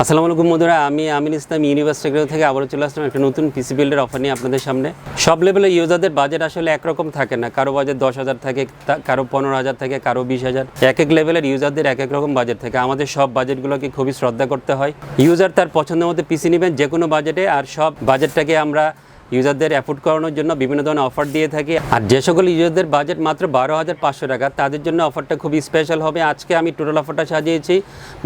আসসালামু আলাইকুম বন্ধুরা, আমি আমিন ইসলাম ইউনিভার্স টেকনোলজি থেকে আবারও চলে আসলাম একটা নতুন পিসি বিল্ডের অফার নিয়ে আপনাদের সামনে। সব লেভেলের ইউজারদের বাজেট আসলে একরকম থাকে না। কারো বাজেট 10,000 থাকে, কারো 15,000 থাকে, কারো 20,000। এক এক লেভেলের ইউজারদের এক এক রকম বাজেট থাকে। আমাদের সব বাজেটগুলোকে খুবই শ্রদ্ধা করতে হয়। ইউজার তার পছন্দের মতো পিসি নেবেন যে কোনো বাজেটে, আর সব বাজেটটাকে আমরা ইউজারদের অ্যাফোর্ড করানোর জন্য বিভিন্ন ধরনের অফার দিয়ে থাকি। আর যে সকল ইউজারদের বাজেট মাত্র 12,500 টাকা, তাদের জন্য অফারটা খুবই স্পেশাল হবে। আজকে আমি টোটাল অফারটা সাজিয়েছি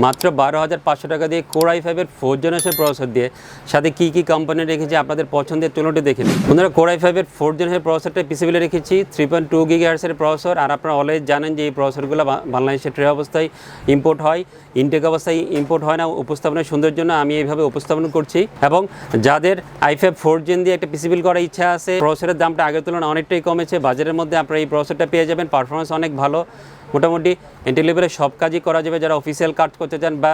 মাত্র 12,500 টাকা দিয়ে কোর i5-এর 4th জেনারেশন প্রসেসর দিয়ে। সাথে কী কী কোম্পানি রেখেছি আপনাদের পছন্দের তুলনাটি দেখে নিন। বন্ধুরা, কোর i5-এর 4th জেনারেশন প্রসেসরটা পিসিবিলে রেখেছি 3.2 GHz-এর প্রসেসর। আর আপনারা অলরেডি জানেন যে এই প্রসেসরগুলো বাংলাদেশে ট্রে অবস্থায় ইম্পোর্ট হয়, ইনটেক অবস্থায় ইম্পোর্ট হয় না। উপস্থাপনের সুন্দর জন্য আমি এইভাবে উপস্থাপন করছি। এবং যাদের i5 4th জেন দিয়ে একটা পিসিবিল করার ইচ্ছা আছে, প্রসেসরের দামটা আগের তুলনায় অনেকটাই কমেছে। বাজারের মধ্যে আপনারা এই প্রসেসরটা পেয়ে যাবেন। পারফরমেন্স অনেক ভালো, মোটামুটি এন্ট্রি লেভেলের সব কাজই করা যাবে। যারা অফিসিয়াল কাজ করতে চান বা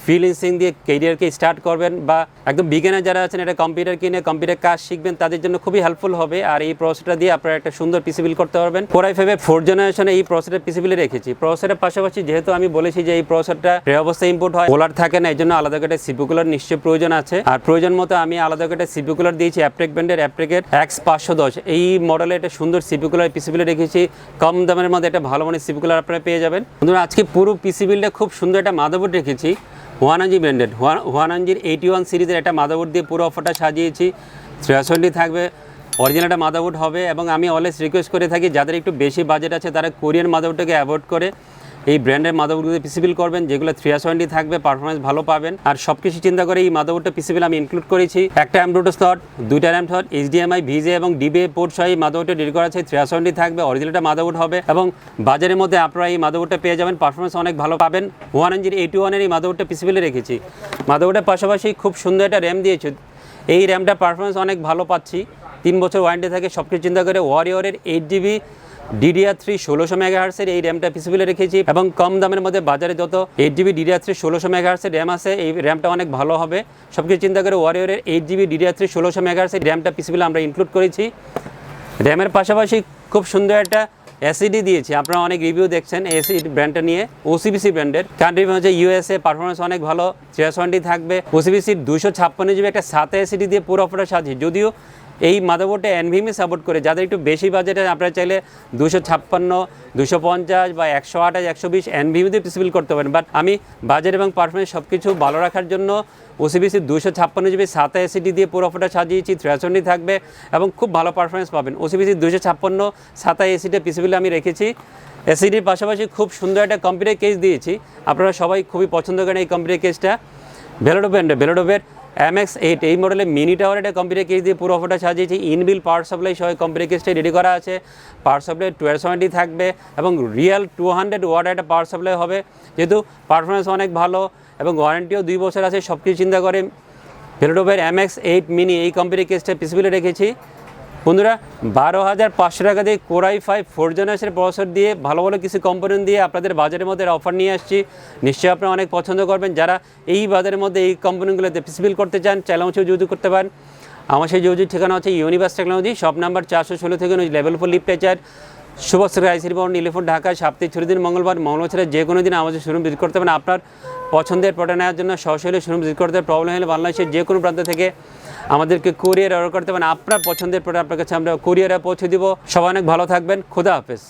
ফ্রিল্যান্সিং দিয়ে ক্যারিয়ারকে স্টার্ট করবেন, বা একদম বিগিনার যারা আছেন, এটা কম্পিউটার কিনে কম্পিউটার কাজ শিখবেন, তাদের জন্য খুবই হেল্পফুল হবে। আর এই প্রসেসরটা দিয়ে আপনারা একটা সুন্দর পিসিবিল করতে পারবেন। কোর i5-এর 4th জেনারেশনে এই প্রসেসরের পিসিবিলে রেখেছি। প্রসেসরের পাশাপাশি যেহেতু আমি বলেছি যে এই প্রসেসরটা ট্রে অবস্থায় ইম্পোর্ট হয়, কুলার থাকে না, এই জন্য আলাদা করে সিপিইউ কুলার নিশ্চয়ই প্রয়োজন আছে। আর প্রয়োজন মতো আমি আলাদা করে সিপিইউ কুলার দিয়েছি অ্যাপ্টেক ব্র্যান্ডের অ্যাপ্টেকের X510। এই মডেলে একটা সুন্দর সিপিইউ কুলার পিসিবিলে রেখেছি। কম দামের মধ্যে একটা ভালো মানের সিপিইউ কুলার আপনারা পেয়ে যাবেন। বন্ধুরা, আজকে পুরো পিসিবিলটা খুব সুন্দর একটা মাদারবোর্ড রেখেছি, হুয়ানানজি ব্র্যান্ডেড। হুয়ানানজির 81 সিরিজের একটা মাদারবোর্ড দিয়ে পুরো অফারটা সাজিয়েছি। 370 থাকবে, অরিজিনাল একটা মাদারবোর্ড হবে। এবং আমি অলওয়েজ রিকোয়েস্ট করে থাকি যাদের একটু বেশি বাজেট আছে তারা কোরিয়ান মাদারবোর্ডটাকে অ্যাভয়েড করে এই ব্র্যান্ডের মাদারবোর্ডগুলো পিসিবিল করবেন, যেগুলো 370 থাকবে, পারফরমেন্স ভালো পাবেন। আর সব কিছু চিন্তা করে এই মাদারবোর্ডটা পিসিবিল আমি ইনক্লুড করেছি। একটা M.2 স্লট, 2টা RAM স্লট, HDMI, VGA এবং DBA পোর্ট সহ এই মাদারবোর্ডটা রেডি করা আছে। 370 থাকবে, অরিজিনালটা মাদারবোর্ড হবে। এবং বাজারের মধ্যে আপনারা এই মাদারবোর্ডটা পেয়ে যাবেন, পারফরমেন্স অনেক ভালো পাবেন। হুয়ানানজির 81-এর এই মাদারবোর্ডটা পিসিবিলে রেখেছি। মাদারবোর্ডের পাশাপাশি খুব সুন্দর একটা র্যাম দিয়েছে। এই র্যামটা পারফরমেন্স অনেক ভালো পাচ্ছি, 3 বছর ওয়ারেন্টি থাকে। সব কিছু চিন্তা করে ওয়ারিয়রের 8GB DDR3 1600 MHz-এর এই র্যামটা পিসিবিলে রেখেছি। এবং কম দামের মধ্যে বাজারে যত 8GB DDR3 1600 MHz-এর র্যাম আছে, এই র্যামটা অনেক ভালো হবে। সব কিছু চিন্তা করে ওয়ারিয়রের 8GB DDR3 1600 MHz-এর র্যামটা পিসিবিলে আমরা ইনক্লুড করেছি। র্যামের পাশাপাশি খুব সুন্দর একটা এসিডি দিয়েছি। আপনারা অনেক রিভিউ দেখছেন এসিডি ব্র্যান্ডটা নিয়ে, OCBC ব্র্যান্ডের। কান্ট্রি হচ্ছে USA, পারফরমেন্স অনেক ভালো, 370 থাকবে। OCBC 256GB একটা 7 এসিডি দিয়ে পুরো অফারটা সাজিয়ে। যদিও এই মাদারবোর্ডে NVMe সাপোর্ট করে, যাদের একটু বেশি বাজেটে আপনারা চাইলে 256, 250 বা 128, 120 NVMe দিয়ে পিসিবিল করতে পারেন। বাট আমি বাজেট এবং পারফরমেন্স সব কিছু ভালো রাখার জন্য OCBC 256GB 7 এসিডি দিয়ে পুরো অফারটা সাজিয়েছি। 370 থাকবে এবং খুব ভালো পারফরমেন্স পাবেন। OCBC 256 7 এসিডি পিসিবিলে আমি রেখেছি। এসিডির পাশাপাশি খুব সুন্দর একটা কম্পিউটার কেস দিয়েছি। আপনারা সবাই খুবই পছন্দ করেন এই কম্পিউটার কেসটা। ভেলোডোভের MX8 এই মডেলে মিনি টাওয়ার একটা কম্পিউটার কেস দিয়ে পুরো অফারটা সাজিয়েছি। ইনবিল পাওয়ার সাপ্লাই সহ কম্পিউটার কেসটা রেডি করা আছে। পাওয়ার সাপ্লাই 1270 থাকবে এবং রিয়েল 200 ওয়াট একটা পাওয়ার সাপ্লাই হবে। যেহেতু পারফরমেন্স অনেক ভালো এবং ওয়ারেন্টিও 2 বছর আছে, সব কিছু চিন্তা করে ভেলোডোভের MX8 মিনি এই কম্পিউটার কেসটা পিসিবিলে রেখেছি। বন্ধুরা, 12,500 টাকা দিয়ে কোর i5 4th জেনারেশনের প্রসেসর দিয়ে ভালো ভালো কিছু কম্পোনেন্ট দিয়ে আপনাদের বাজারের মধ্যে অফার নিয়ে আসছি। নিশ্চয়ই আপনারা অনেক পছন্দ করবেন। যারা এই বাজারের মধ্যে এই কম্পোনেন্টগুলোতে পিসিবিল করতে চান, চাইলে আমার সাথে যোগাযোগ করতে পারেন। আমার সেই যোগাযোগ ঠিকানা হচ্ছে ইউনিভার্স টেকনোলজি, শপ নাম্বার 416 থেকে লেভেল 4 লিফটে 4, সুভাষ আইসিডি ভবন, নীলফোন, ঢাকা। সপ্তাহে 6 দিন মঙ্গলবার ছাড়া যে কোনো দিন আমাদের শোরুম ভিজিট করতে পারেন। আপনার পছন্দের প্রোডাক্ট নেওয়ার জন্য সরাসরি শোরুম ভিজিট করতে পারেন। প্রবলেম হলে বাংলাদেশের যে কোনো প্রান্ত থেকে আমাদেরকে কুরিয়ার অর্ডার করতে পারেন। আপনার পছন্দের প্রোডাক্ট আপনার কাছে আমরা কুরিয়ারে পৌঁছে দিব। সবাই অনেক ভালো থাকবেন। খোদা হাফেজ।